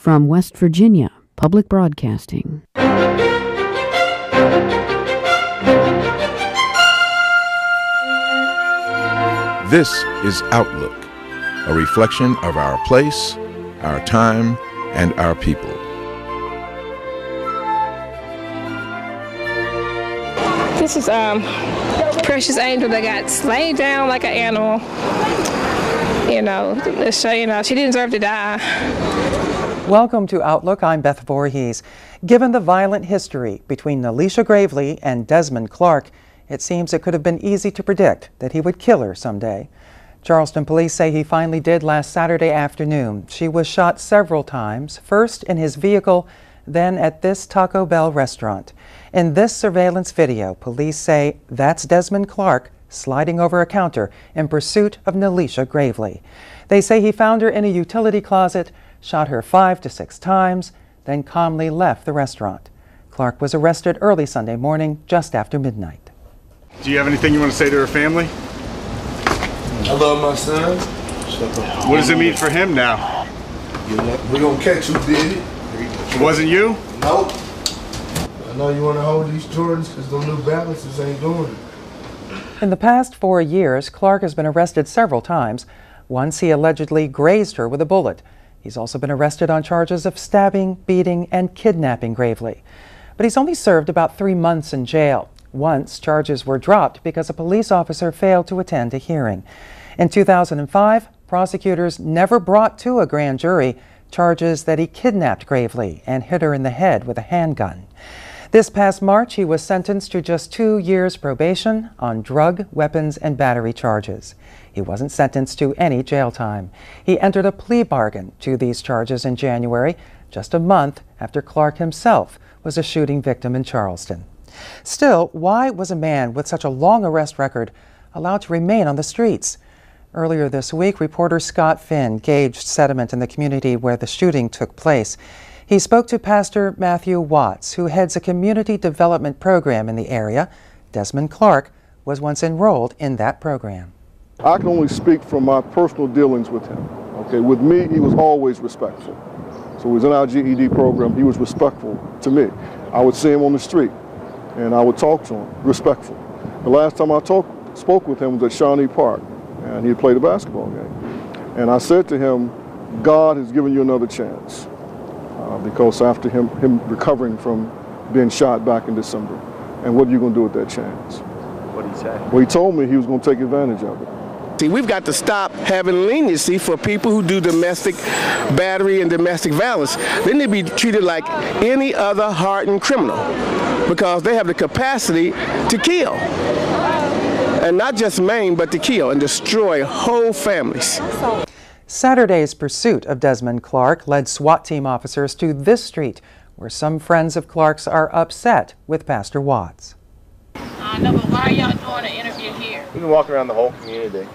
From West Virginia Public Broadcasting. This is Outlook, a reflection of our place, our time, and our people. This is precious angel that got laid down like an animal. She didn't deserve to die. Welcome to Outlook. I'm Beth Voorhees. Given the violent history between Nelisha Gravely and Desmond Clark, it seems it could have been easy to predict that he would kill her someday. Charleston police say he finally did last Saturday afternoon. She was shot several times, first in his vehicle, then at this Taco Bell restaurant. In this surveillance video, police say that's Desmond Clark sliding over a counter in pursuit of Nelisha Gravely. They say he found her in a utility closet, shot her 5 to 6 times, then calmly left the restaurant. Clark was arrested early Sunday morning, just after midnight. Do you have anything you want to say to her family? I love my son. What does it mean for him now? We're going to catch who did it. It wasn't you? Nope. I know you want to hold these Jordans because those New Balances ain't doing it. In the past 4 years, Clark has been arrested several times. Once he allegedly grazed her with a bullet. He's also been arrested on charges of stabbing, beating, and kidnapping Gravely. But he's only served about 3 months in jail. Once, charges were dropped because a police officer failed to attend a hearing. In 2005, prosecutors never brought to a grand jury charges that he kidnapped Gravely and hit her in the head with a handgun. This past March, he was sentenced to just 2 years probation on drug, weapons, and battery charges. He wasn't sentenced to any jail time. He entered a plea bargain to these charges in January, just a month after Clark himself was a shooting victim in Charleston. Still, why was a man with such a long arrest record allowed to remain on the streets? Earlier this week, reporter Scott Finn gauged sentiment in the community where the shooting took place. He spoke to Pastor Matthew Watts, who heads a community development program in the area. Desmond Clark was once enrolled in that program. I can only speak from my personal dealings with him. Okay, with me, he was always respectful. So he was in our GED program, he was respectful to me. I would see him on the street, and I would talk to him, respectful. The last time I spoke with him was at Shawnee Park, and he had played a basketball game. And I said to him, God has given you another chance, because after him recovering from being shot back in December, and what are you going to do with that chance? What did he say? Well, he told me he was going to take advantage of it. See, we've got to stop having leniency for people who do domestic battery and domestic violence. They need to be treated like any other hardened criminal because they have the capacity to kill. And not just maim, but to kill and destroy whole families. Saturday's pursuit of Desmond Clark led SWAT team officers to this street, where some friends of Clark's are upset with Pastor Watts. No, but why are y'all doing an interview here? We've been walking around the whole community.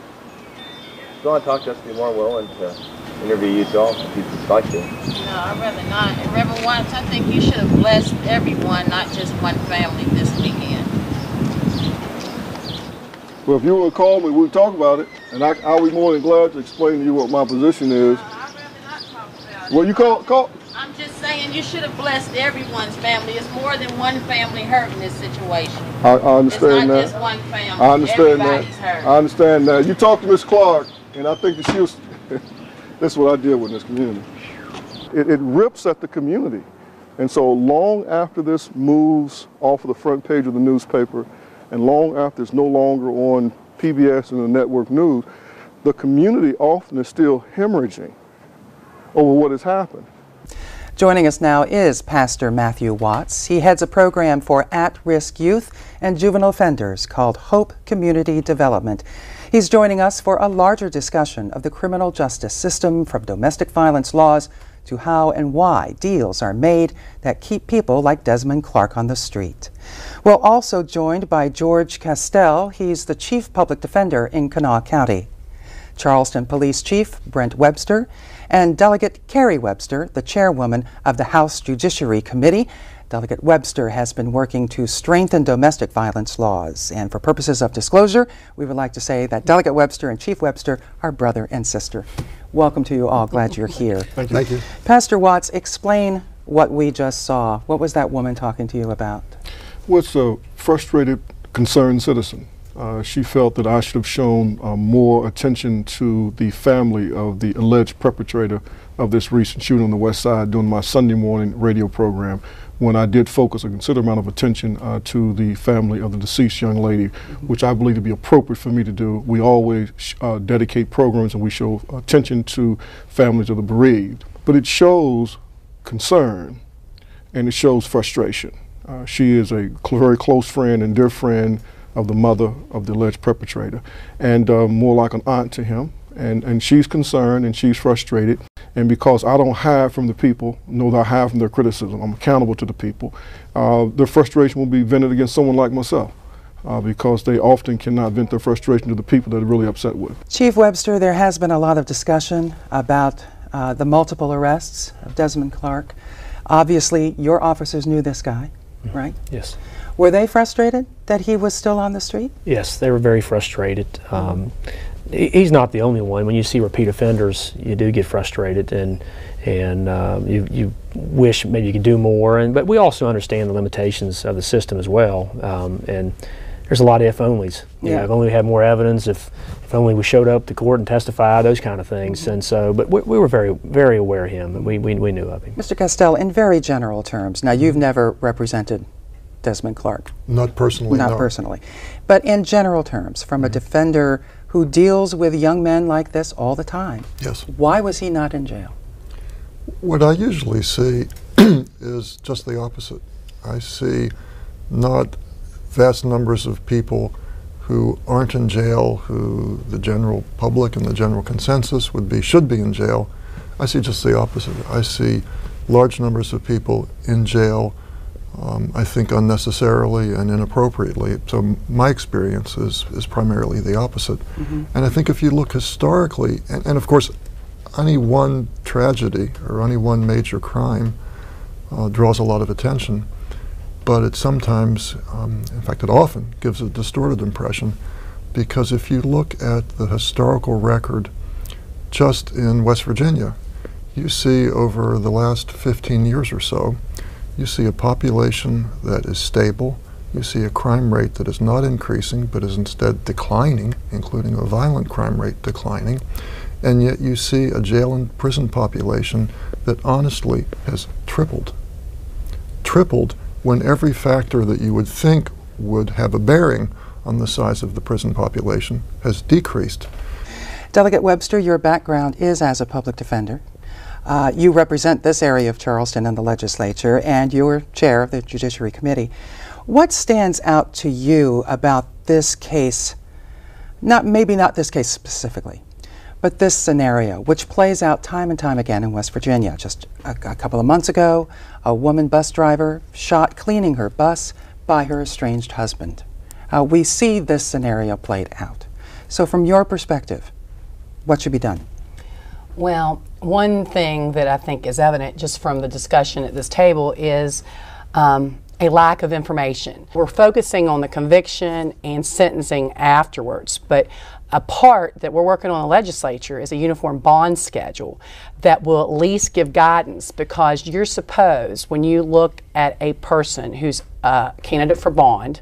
If you want to talk to us, be more willing to interview you all if you like to. No, I'd rather not. And Reverend Watts, I think you should have blessed everyone, not just one family this weekend. Well, if you would call me, we'd talk about it, and I'll be more than glad to explain to you what my position is. No, I'd rather not talk about it. Well, you call. I'm just saying you should have blessed everyone's family. It's more than one family hurt in this situation. I understand that. It's not just one family. I understand Everybody's that. hurt. I understand that. You talk to Miss Clark, and I think that she was. That's what I deal with in this community. It rips at the community, and so long after this moves off of the front page of the newspaper, and long after it's no longer on PBS and the network news, the community often is still hemorrhaging over what has happened. Joining us now is Pastor Matthew Watts. He heads a program for at-risk youth and juvenile offenders called Hope Community Development. He's joining us for a larger discussion of the criminal justice system, from domestic violence laws to how and why deals are made that keep people like Desmond Clark on the street. We're also joined by George Castell. He's the Chief Public Defender in Kanawha County. Charleston Police Chief Brent Webster, and Delegate Carrie Webster, the chairwoman of the House Judiciary Committee. Delegate Webster has been working to strengthen domestic violence laws. And for purposes of disclosure, we would like to say that Delegate Webster and Chief Webster are brother and sister. Welcome to you all. Glad you're here. Thank you. Thank you. Pastor Watts, explain what we just saw. What was that woman talking to you about? What's a frustrated, concerned citizen? She felt that I should have shown more attention to the family of the alleged perpetrator of this recent shooting on the West Side during my Sunday morning radio program, when I did focus a considerable amount of attention to the family of the deceased young lady, which I believe to be appropriate for me to do. We always dedicate programs and we show attention to families of the bereaved. But it shows concern and it shows frustration. She is a very close friend and dear friend of the mother of the alleged perpetrator, and more like an aunt to him. And she's concerned and she's frustrated. And because I don't hide from the people, nor do I hide from their criticism, I'm accountable to the people, their frustration will be vented against someone like myself, because they often cannot vent their frustration to the people that they're really upset with. Chief Webster, there has been a lot of discussion about the multiple arrests of Desmond Clark. Obviously, your officers knew this guy, right? Yes. Were they frustrated that he was still on the street? Yes, they were very frustrated. He's not the only one. When you see repeat offenders, you do get frustrated, and you wish maybe you could do more. But we also understand the limitations of the system as well. And there's a lot of if-onlys. You know, if only we had more evidence, if only we showed up to court and testified, those kind of things. And so, but we were very, very aware of him, and we knew of him. Mr. Castell, in very general terms, now you've never represented Desmond Clark. Not personally, Not no. personally. But in general terms, from a defender who deals with young men like this all the time, yes. Why was he not in jail? What I usually see is just the opposite. I see not vast numbers of people who aren't in jail, who the general public and the general consensus should be in jail. I see just the opposite. I see large numbers of people in jail, I think unnecessarily and inappropriately. So my experience is primarily the opposite. And I think if you look historically, and of course any one tragedy or any one major crime draws a lot of attention, but it sometimes, in fact it often, gives a distorted impression, because if you look at the historical record just in West Virginia, you see over the last 15 years or so, you see a population that is stable, you see a crime rate that is not increasing but is instead declining, including a violent crime rate declining, and yet you see a jail and prison population that honestly has tripled. Tripled when every factor that you would think would have a bearing on the size of the prison population has decreased. Delegate Webster, your background is as a public defender. You represent this area of Charleston in the legislature, and you're chair of the Judiciary Committee. What stands out to you about this case, maybe not this case specifically, but this scenario, which plays out time and time again in West Virginia? Just a couple of months ago, a woman bus driver shot cleaning her bus by her estranged husband. We see this scenario played out. So from your perspective, what should be done? Well, one thing that I think is evident just from the discussion at this table is a lack of information. We're focusing on the conviction and sentencing afterwards, but a part that we're working on in the legislature is a uniform bond schedule that will at least give guidance, because you're supposed, when you look at a person who's a candidate for bond,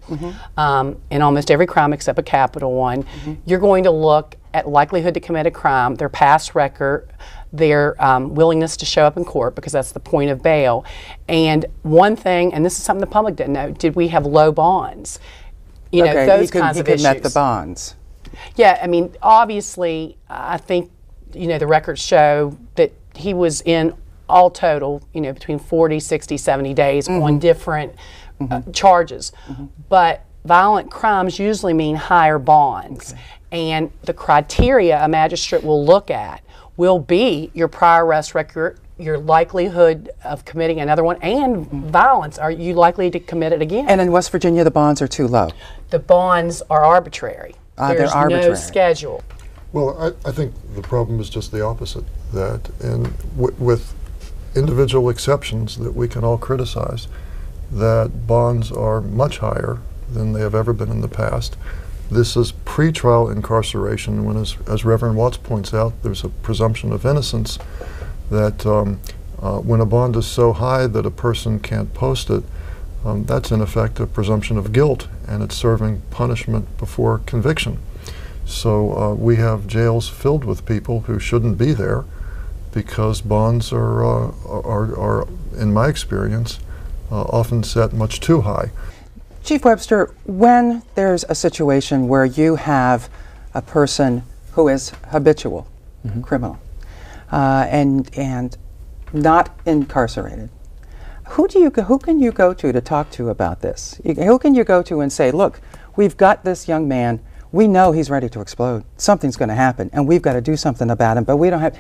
in almost every crime except a capital one, you're going to look at likelihood to commit a crime, their past record, their willingness to show up in court, because that's the point of bail. And one thing, and this is something the public didn't know, did we have low bonds? You know, those kinds of issues. He could met the bonds. Yeah, I mean, obviously, I think, you know, the records show that he was in all total, you know, between 40, 60, 70 days on different charges. But violent crimes usually mean higher bonds. And the criteria a magistrate will look at will be your prior arrest record, your likelihood of committing another one, and violence. Are you likely to commit it again? And in West Virginia, the bonds are too low. The bonds are arbitrary. There's they're arbitrary. no schedule. Well, I think the problem is just the opposite, that with individual exceptions that we can all criticize, that bonds are much higher than they have ever been in the past. This is pretrial incarceration, when, as Reverend Watts points out, there's a presumption of innocence, that when a bond is so high that a person can't post it, that's in effect a presumption of guilt, and it's serving punishment before conviction. So we have jails filled with people who shouldn't be there because bonds are in my experience, often set much too high. Chief Webster, when there's a situation where you have a person who is habitual criminal and not incarcerated, who can you go to talk to about this? Who can you go to and say, look, we've got this young man, we know he's ready to explode, something's going to happen, and we've got to do something about him, but we don't have,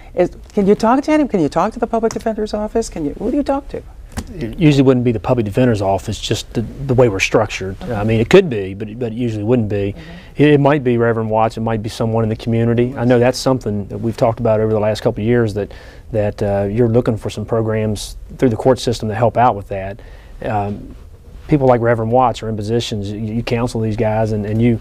can you talk to him? Can you talk to the public defender's office? Who do you talk to? It usually wouldn't be the public defender's office, just the way we're structured. I mean, it could be, but it usually wouldn't be. It might be Reverend Watts, it might be someone in the community. I know that's something that we've talked about over the last couple of years, that you're looking for some programs through the court system to help out with that. People like Reverend Watts are in positions, you counsel these guys, and you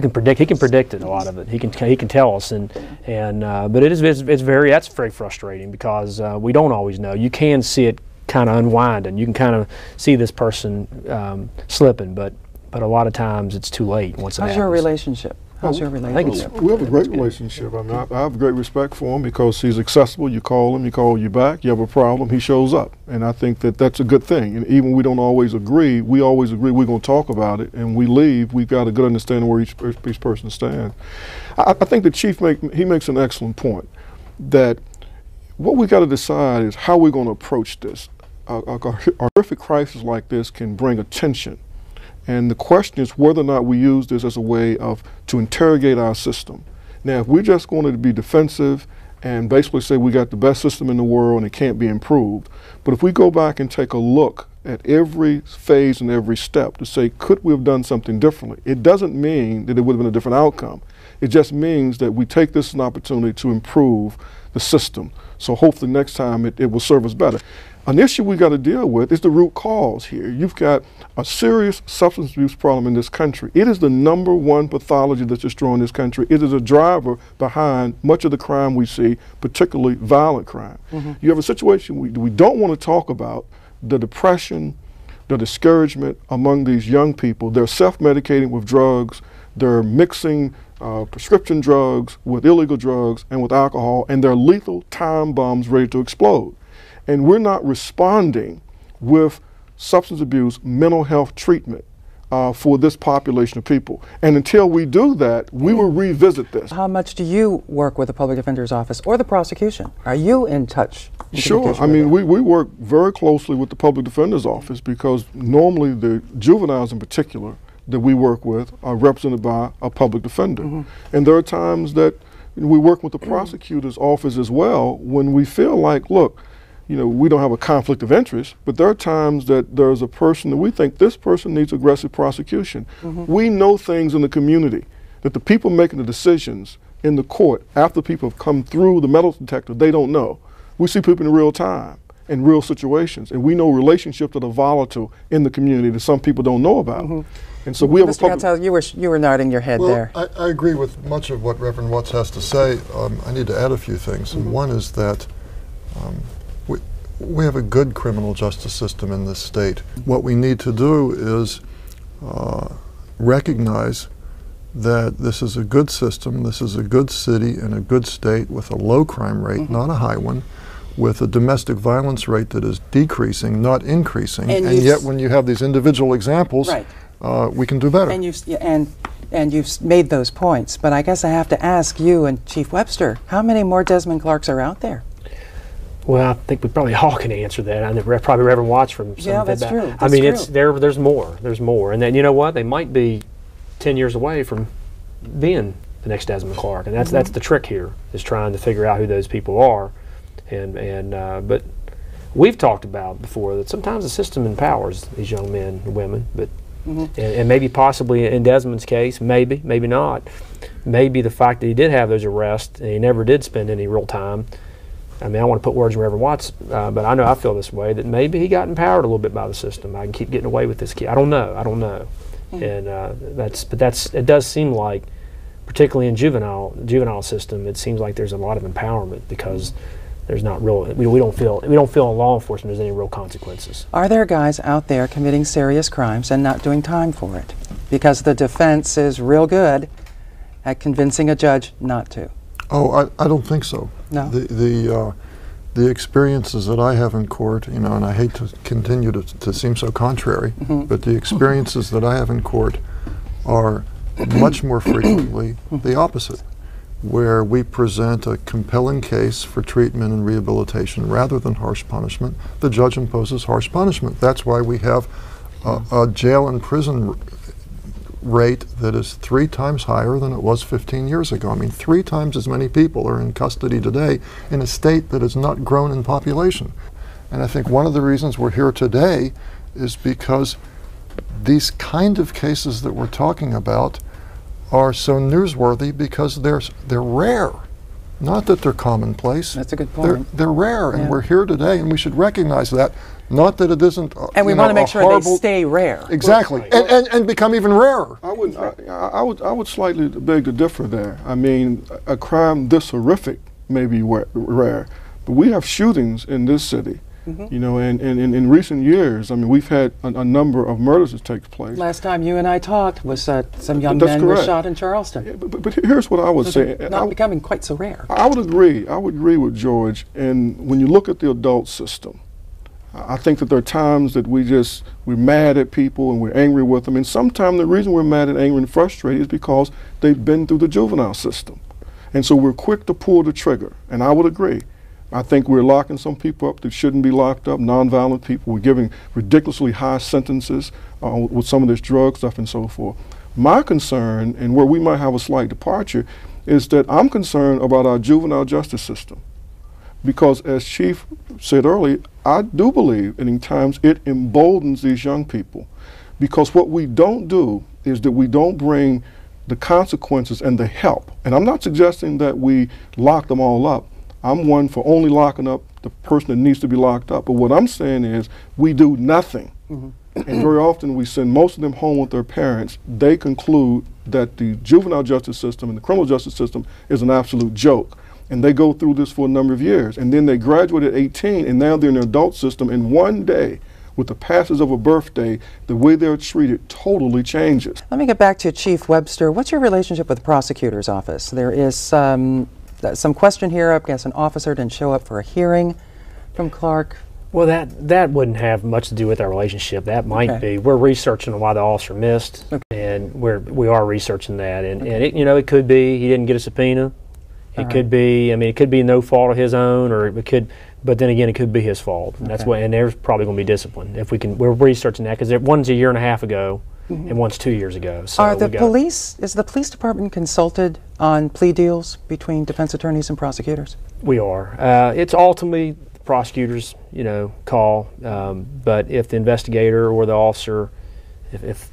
can predict, he can predict it, a lot of it. He can tell us, but that's very frustrating because we don't always know. You can see it kind of unwinding. You can kind of see this person slipping, but a lot of times it's too late once it happens. How's your relationship? How's your relationship? We have a great relationship. I mean, I have great respect for him because he's accessible. You call him, he calls you back. You have a problem, he shows up. And I think that that's a good thing. And even we don't always agree, we always agree we're going to talk about it. And we leave, we've got a good understanding where each person stands. I think the Chief makes an excellent point that what we got to decide is how we're going to approach this. A horrific crisis like this can bring attention. And the question is whether or not we use this as a way to interrogate our system. Now, if we're just going to be defensive and basically say we got the best system in the world and it can't be improved, but if we go back and take a look at every phase and every step to say, could we have done something differently? It doesn't mean that it would have been a different outcome. It just means that we take this as an opportunity to improve the system. So hopefully next time it will serve us better. An issue we got to deal with is the root cause here. You've got a serious substance abuse problem in this country. It is the #1 pathology that's destroying this country. It is a driver behind much of the crime we see, particularly violent crime. You have a situation we don't want to talk about, the depression, the discouragement among these young people. They're self-medicating with drugs. They're mixing prescription drugs with illegal drugs and with alcohol, and they're lethal time bombs ready to explode. And we're not responding with substance abuse mental health treatment for this population of people. And until we do that, we will revisit this. How much do you work with the public defender's office or the prosecution? Are you in touch? Sure. I mean, we work very closely with the public defender's office because normally the juveniles in particular that we work with are represented by a public defender. And there are times that we work with the prosecutor's office as well when we feel like, look, you know, we don't have a conflict of interest, but there are times that there's a person that we think this person needs aggressive prosecution. We know things in the community that the people making the decisions in the court after people have come through the metal detector, they don't know. We see people in real time, in real situations, and we know relationships that are volatile in the community that some people don't know about. And so we have Mr. Gattel, you were nodding your head there. I agree with much of what Reverend Watts has to say. I need to add a few things. And one is that we have a good criminal justice system in this state. What we need to do is recognize that this is a good system, this is a good city and a good state with a low crime rate, not a high one, with a domestic violence rate that is decreasing, not increasing. And yet when you have these individual examples, we can do better. And you've made those points, but I guess I have to ask you and Chief Webster, how many more Desmond Clarks are out there? Well, I think we probably all can answer that. I probably Reverend Watts from some. Yeah, that's true. I mean, there's more. There's more, and then you know what? They might be 10 years away from being the next Desmond Clark, and that's the trick here, is trying to figure out who those people are, but we've talked about before that sometimes the system empowers these young men and women, but and maybe possibly in Desmond's case, maybe not, maybe the fact that he did have those arrests and he never did spend any real time. I mean, I don't want to put words in Reverend Watts, but I know I feel this way, that maybe he got empowered a little bit by the system. I can keep getting away with this kid. I don't know. And it does seem like particularly in juvenile system, it seems like there's a lot of empowerment because there's not real. We don't feel in law enforcement there's any real consequences. Are there guys out there committing serious crimes and not doing time for it because the defense is real good at convincing a judge not to? Oh, I don't think so. No. The experiences that I have in court, and I hate to continue to seem so contrary, but the experiences that I have in court are much more frequently the opposite, where we present a compelling case for treatment and rehabilitation rather than harsh punishment. The judge imposes harsh punishment. That's why we have a jail and prison rate that is 3 times higher than it was 15 years ago. I mean, 3 times as many people are in custody today in a state that has not grown in population. And I think one of the reasons we're here today is because these kind of cases that we're talking about are so newsworthy because they're rare. Not that they're commonplace. That's a good point. They're rare, and we're here today, and we should recognize that. Not that it isn't. And we want to make sure they stay rare. Exactly, and become even rarer. I would slightly beg to differ there. I mean, a crime this horrific may be rare, but we have shootings in this city. You know, and in recent years, I mean, we've had a number of murders that take place. Last time you and I talked was some young men were shot in Charleston. Yeah, but here's what I would say. Not becoming quite so rare. I would agree. I would agree with George. And when you look at the adult system, I think that there are times that we're mad at people and we're angry with them. And sometimes the reason we're mad and angry and frustrated is because they've been through the juvenile system. And so we're quick to pull the trigger. And I would agree. I think we're locking some people up that shouldn't be locked up, nonviolent people. We're giving ridiculously high sentences with some of this drug stuff and so forth. My concern, and where we might have a slight departure, is that I'm concerned about our juvenile justice system. Because as Chief said earlier, I do believe that in times it emboldens these young people. Because what we don't do is that we don't bring the consequences and the help. And I'm not suggesting that we lock them all up. I'm one for only locking up the person that needs to be locked up. But what I'm saying is we do nothing. And very often we send most of them home with their parents. They conclude that the juvenile justice system and the criminal justice system is an absolute joke. And they go through this for a number of years. And then they graduate at 18 and now they're in the adult system. And one day, with the passage of a birthday, the way they're treated totally changes. Let me get back to Chief Webster. What's your relationship with the prosecutor's office? There is some question here. I guess an officer didn't show up for a hearing from Clark. Well, that wouldn't have much to do with our relationship. That might be. We're researching why the officer missed, and we are researching that. And it, it could be he didn't get a subpoena. It could be. I mean, it could be no fault of his own, or it could. But then again, it could be his fault. And that's why. And there's probably going to be discipline if we can. We're researching that because one's a year and a half ago. And one's 2 years ago. So is the police department consulted on plea deals between defense attorneys and prosecutors? We are. It's ultimately the prosecutor's, call. But if the investigator or the officer, if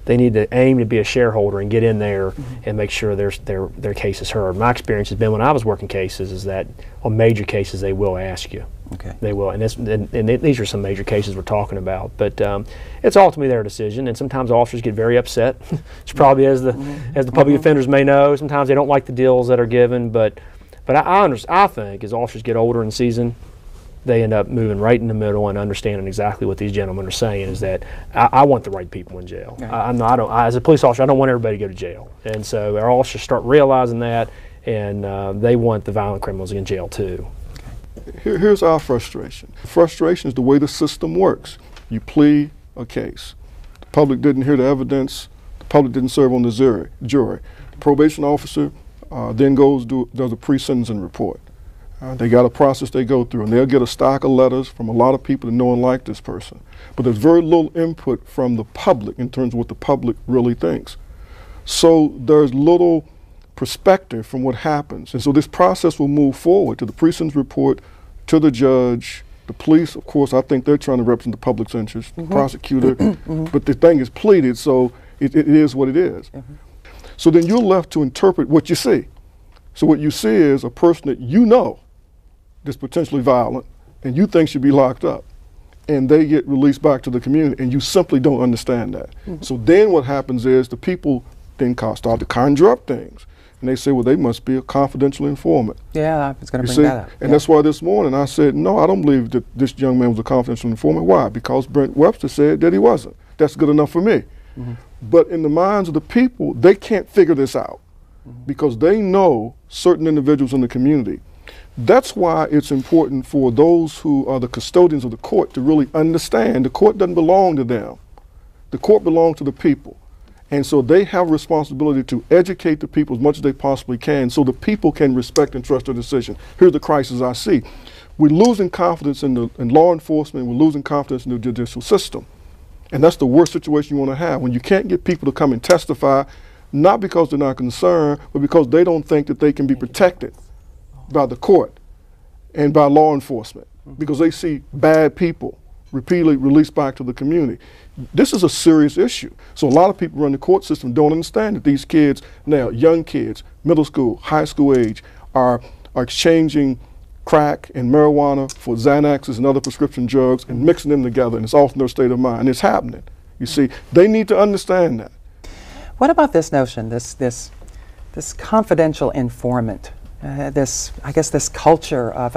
they need to aim to be a shareholder and get in there and make sure their case is heard. My experience has been when I was working cases is that on major cases they will ask you. They will, and these are some major cases we're talking about. But it's ultimately their decision, and sometimes officers get very upset. It's probably as the public defenders may know. Sometimes they don't like the deals that are given, but I think as officers get older and seasoned, they end up moving right in the middle and understanding exactly what these gentlemen are saying. Is that I want the right people in jail. As a police officer, I don't want everybody to go to jail, and so our officers start realizing that, and they want the violent criminals in jail too. Here's our frustration. Frustration is the way the system works. You plea a case. The public didn't hear the evidence. The public didn't serve on the jury. The probation officer then does a pre-sentencing report. They got a process they go through, and they'll get a stock of letters from a lot of people that know and like this person. But there's very little input from the public in terms of what the public really thinks. So there's little perspective from what happens. And so this process will move forward to the pre-sentence report, to the judge, the police. Of course, I think they're trying to represent the public's interest, the prosecutor, but the thing is pleaded, so it is what it is. So then you're left to interpret what you see. So what you see is a person that you know that's potentially violent and you think should be locked up, and they get released back to the community, and you simply don't understand that. So then what happens is the people then start to conjure up things. And they say, well, they must be a confidential informant. Yeah, I was going to bring see? that up. And that's why this morning I said, no, I don't believe that this young man was a confidential informant. Why? Because Brent Webster said that he wasn't. That's good enough for me. But in the minds of the people, they can't figure this out because they know certain individuals in the community. That's why it's important for those who are the custodians of the court to really understand the court doesn't belong to them. The court belongs to the people. And so they have a responsibility to educate the people as much as they possibly can so the people can respect and trust their decision. Here's the crisis I see. We're losing confidence in law enforcement, we're losing confidence in the judicial system. And that's the worst situation you want to have, when you can't get people to come and testify, not because they're not concerned, but because they don't think that they can be protected by the court and by law enforcement, because they see bad people repeatedly released back to the community. This is a serious issue. So a lot of people run the court system don't understand that these kids now, young kids, middle school, high school age, are exchanging crack and marijuana for Xanaxes and other prescription drugs and mixing them together, and it's all from their state of mind. And it's happening. You see, they need to understand that. What about this notion, this confidential informant, this culture of,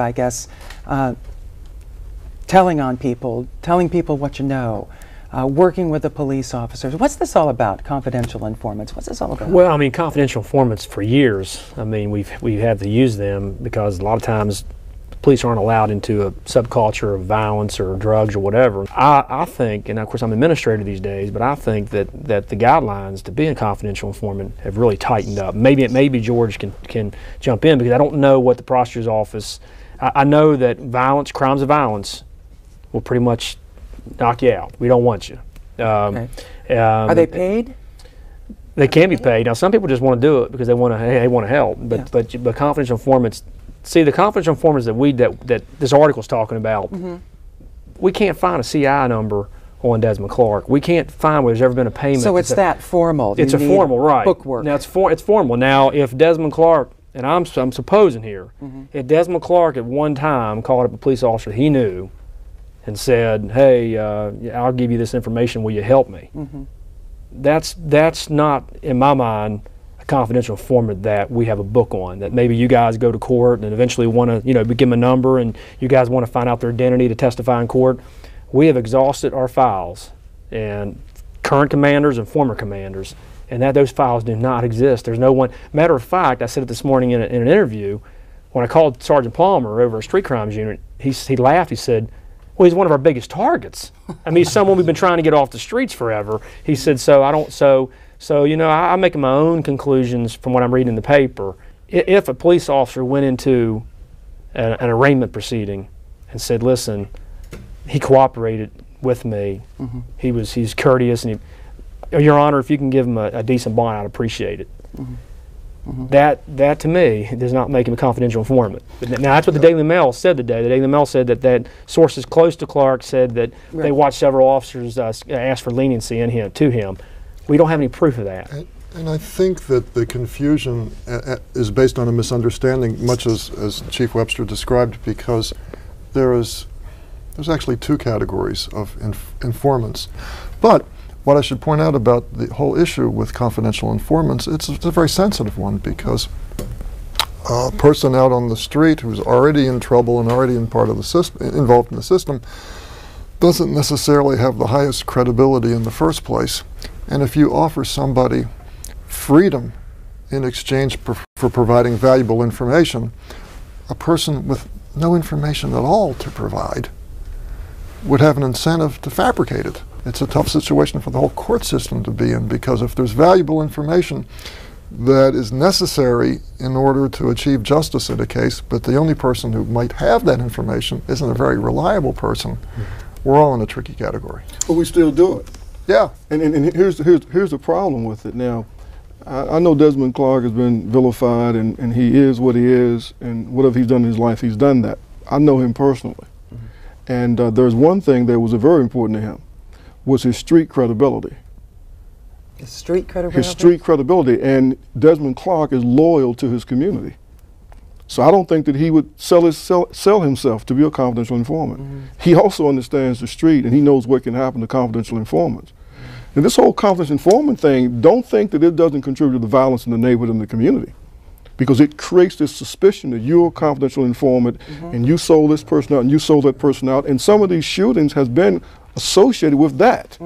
telling people what you know, working with the police officers. What's this all about, confidential informants? What's this all about? Well, I mean, confidential informants for years, I mean, we've had to use them because a lot of times police aren't allowed into a subculture of violence or drugs or whatever. I think, and of course I'm administrator these days, but I think that the guidelines to be a confidential informant have really tightened up. Maybe George can jump in, because I don't know what the prosecutor's office, I know that crimes of violence will pretty much knock you out. We don't want you. Okay. Are they paid? They can be paid. Now, some people just want to do it because they want to help. But confidential informants, see, the confidential informants that this article's talking about, we can't find a CI number on Desmond Clark. We can't find where there's ever been a payment. So it's that formal. It's a formal, right? Bookwork. Now it's formal. Now, if Desmond Clark, and I'm supposing here, if Desmond Clark at one time called up a police officer he knew and said, hey, I'll give you this information, will you help me? That's not, in my mind, a confidential informant that we have a book on, that maybe you guys go to court and eventually want to, give them a number and you guys want to find out their identity to testify in court. We have exhausted our files, and current commanders and former commanders, and those files do not exist. There's no one. Matter of fact, I said it this morning in an interview, when I called Sergeant Palmer over at Street Crimes Unit, he laughed, he said, well, he's one of our biggest targets. I mean, he's someone we've been trying to get off the streets forever. He said, I'm making my own conclusions from what I'm reading in the paper. If a police officer went into an arraignment proceeding and said, listen, he cooperated with me, he's courteous, and Your Honor, if you can give him a decent bond, I'd appreciate it. That to me does not make him a confidential informant. But now that's what the Daily Mail said today. The Daily Mail said that sources close to Clark said that they watched several officers ask for leniency to him. We don't have any proof of that. And I think that the confusion is based on a misunderstanding, much as Chief Webster described, because there's actually two categories of informants. But what I should point out about the whole issue with confidential informants, it's a very sensitive one, because a person out on the street who's already in trouble and already involved in the system doesn't necessarily have the highest credibility in the first place. And if you offer somebody freedom in exchange for providing valuable information, a person with no information at all to provide would have an incentive to fabricate it. It's a tough situation for the whole court system to be in, because if there's valuable information that is necessary in order to achieve justice in a case, but the only person who might have that information isn't a very reliable person, we're all in a tricky category. But we still do it. Yeah. And here's the problem with it. Now, I know Desmond Clark has been vilified, and he is what he is, and whatever he's done in his life, he's done that. I know him personally. And there's one thing that was very important to him, was his street credibility. His street credibility? His street credibility. And Desmond Clark is loyal to his community. So I don't think that he would sell himself to be a confidential informant. He also understands the street, and he knows what can happen to confidential informants. And this whole confidential informant thing, don't think that it doesn't contribute to the violence in the neighborhood and the community, because it creates this suspicion that you're a confidential informant and you sold this person out and you sold that person out. And some of these shootings has been associated with that,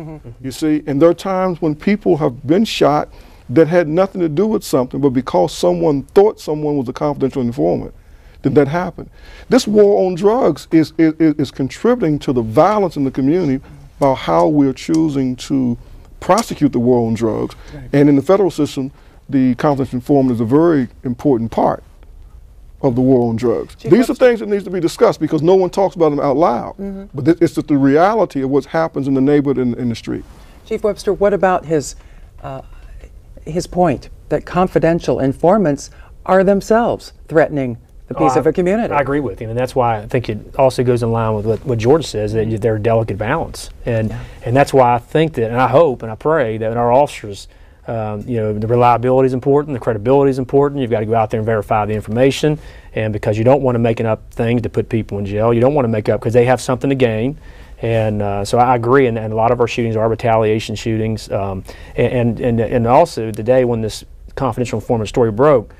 you see. And there are times when people have been shot that had nothing to do with something, but because someone thought someone was a confidential informant, then that happened. This war on drugs is contributing to the violence in the community about how we're choosing to prosecute the war on drugs. Right. And in the federal system, the confidential informant is a very important part of the war on drugs. These are things that need to be discussed because no one talks about them out loud. But it's the reality of what happens in the neighborhood and in the street. Chief Webster, what about his point that confidential informants are themselves threatening the peace of a community? I agree with him, and that's why I think it also goes in line with what George says, that they're a delicate balance. And that's why I think that, and I hope and I pray that our officers, the reliability is important, the credibility is important. You've got to go out there and verify the information, and because you don't want to make up things to put people in jail. You don't want to make up because they have something to gain. And so I agree, and a lot of our shootings are retaliation shootings. And also the day when this confidential informant story broke,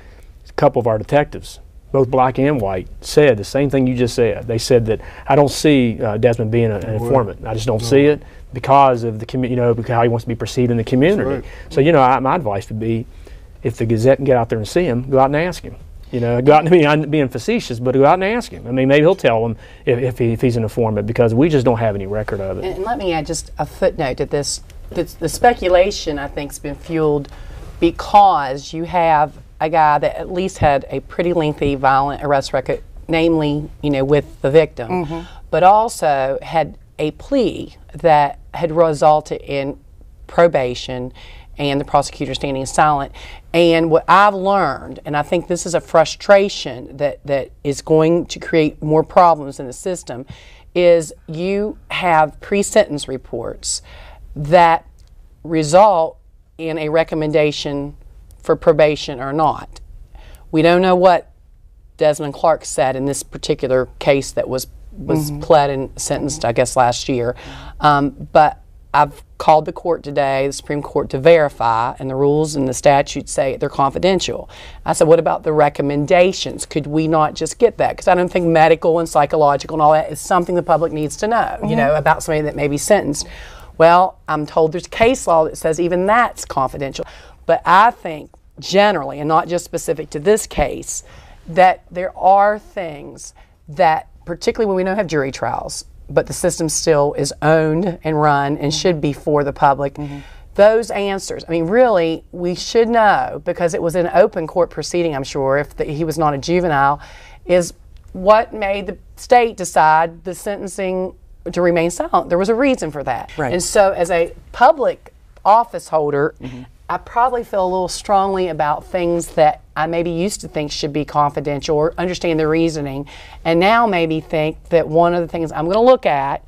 a couple of our detectives, both black and white, said the same thing you just said. They said that I don't see Desmond being an informant. I just don't see it because of the because how he wants to be perceived in the community. Right. So my advice would be, if the Gazette can get out there and see him, go out and ask him. Go out and I'm being facetious, but go out and ask him. I mean, maybe he'll tell him if he's an informant, because we just don't have any record of it. And let me add just a footnote to this. The speculation, I think, has been fueled because you have a guy that at least had a pretty lengthy violent arrest record, namely, with the victim, but also had a plea that had resulted in probation and the prosecutor standing silent. And what I've learned, and I think this is a frustration that is going to create more problems in the system, is you have pre-sentence reports that result in a recommendation for probation or not. We don't know what Desmond Clark said in this particular case that was pled and sentenced, I guess, last year. But I've called the court today, the Supreme Court, to verify, and the rules and the statutes say they're confidential. I said, what about the recommendations? Could we not just get that? Because I don't think medical and psychological and all that is something the public needs to know, about somebody that may be sentenced. Well, I'm told there's case law that says even that's confidential. But I think generally, and not just specific to this case, that there are things that, particularly when we don't have jury trials, but the system still is owned and run and should be for the public, those answers, I mean, really, we should know, because it was an open court proceeding, I'm sure, if he was not a juvenile, is what made the state decide the sentencing to remain silent. There was a reason for that. Right. And so as a public office holder, I probably feel a little strongly about things that I maybe used to think should be confidential or understand the reasoning, and now maybe think that one of the things I'm going to look at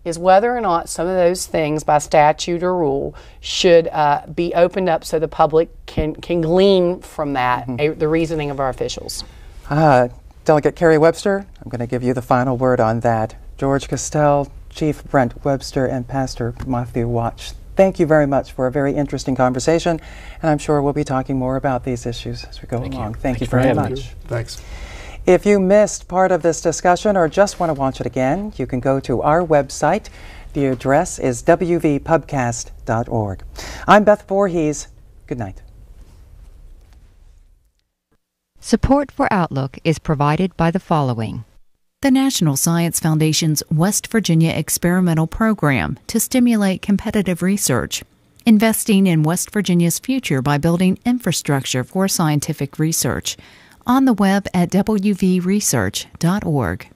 is whether or not some of those things by statute or rule should be opened up so the public can glean from that the reasoning of our officials. Delegate Kerry Webster, I'm going to give you the final word on that. George Castell, Chief Brent Webster, and Pastor Matthew Watch, thank you very much for a very interesting conversation, and I'm sure we'll be talking more about these issues as we go along. Thank you very much. Thanks. If you missed part of this discussion or just want to watch it again, you can go to our website. The address is wvpubcast.org. I'm Beth Voorhees. Good night. Support for Outlook is provided by the following: the National Science Foundation's West Virginia Experimental Program to stimulate competitive research, investing in West Virginia's future by building infrastructure for scientific research, on the web at wvresearch.org.